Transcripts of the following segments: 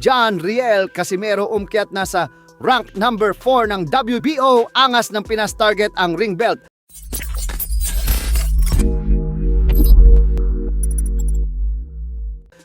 John Riel Casimero umkyat na sa rank number 4 ng WBO. Angas ng Pinas target ang ring belt.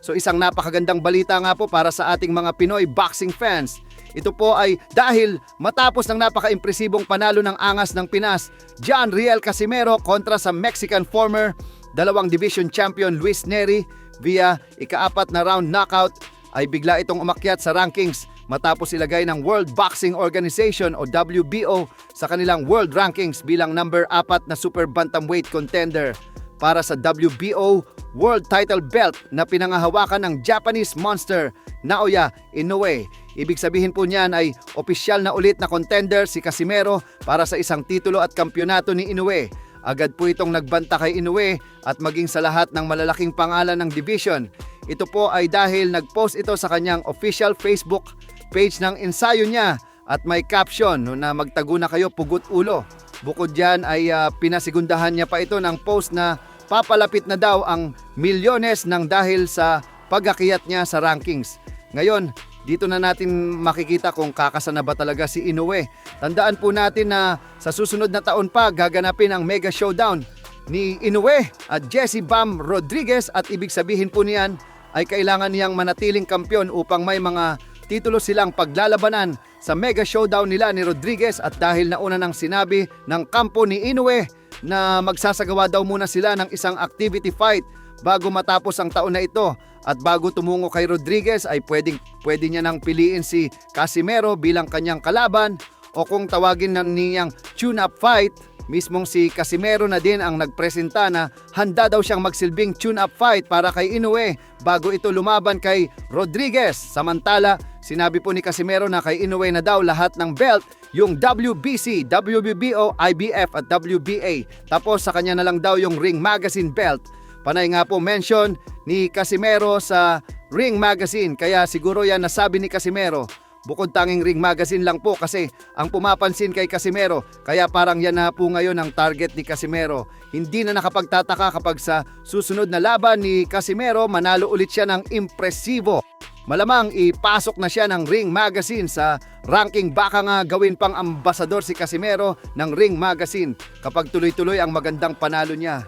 So isang napakagandang balita nga po para sa ating mga Pinoy boxing fans. Ito po ay dahil matapos ng napaka-impresibong panalo ng angas ng Pinas, John Riel Casimero kontra sa Mexican former 2 division champion Luis Nery via ika-4 na round knockout, ay bigla itong umakyat sa rankings matapos ilagay ng World Boxing Organization o WBO sa kanilang world rankings bilang number 4 na super bantamweight contender para sa WBO World Title Belt na pinangahawakan ng Japanese monster Naoya Inoue. Ibig sabihin po niyan ay opisyal na ulit na contender si Casimero para sa isang titulo at kampyonato ni Inoue. Agad po itong nagbanta kay Inoue at maging sa lahat ng malalaking pangalan ng division. Ito po ay dahil nagpost ito sa kanyang official Facebook page ng ensayo niya at may caption na magtago na kayo pugot ulo. Bukod dyan ay pinasigundahan niya pa ito ng post na papalapit na daw ang milyones ng dahil sa pag-akyat niya sa rankings. Ngayon, dito na natin makikita kung kakasa na ba talaga si Inoue. Tandaan po natin na sa susunod na taon pa gaganapin ang mega showdown ni Inoue at Jesse Bam Rodriguez, at ibig sabihin po niyan ay kailangan niyang manatiling kampyon upang may mga titulo silang paglalabanan sa mega showdown nila ni Rodriguez. At dahil nauna nang sinabi ng kampo ni Inoue na magsasagawa daw muna sila ng isang activity fight bago matapos ang taon na ito, at bago tumungo kay Rodriguez ay pwede niya nang piliin si Casimero bilang kanyang kalaban, o kung tawagin na niyang tune-up fight, mismong si Casimero na din ang nagpresenta na handa daw siyang magsilbing tune-up fight para kay Inoue bago ito lumaban kay Rodriguez. Samantala, sinabi po ni Casimero na kay Inoue na daw lahat ng belt, yung WBC, WBO, IBF at WBA. Tapos sa kanya na lang daw yung Ring Magazine belt. Panay nga po mention ni Casimero sa Ring Magazine, kaya siguro yan nasabi ni Casimero. Bukod tanging Ring Magazine lang po kasi ang pumapansin kay Casimero, kaya parang yan na po ngayon ang target ni Casimero. Hindi na nakapagtataka kapag sa susunod na laban ni Casimero manalo ulit siya ng impresibo. Malamang ipasok na siya ng Ring Magazine sa ranking, baka nga gawin pang ambasador si Casimero ng Ring Magazine kapag tuloy-tuloy ang magandang panalo niya.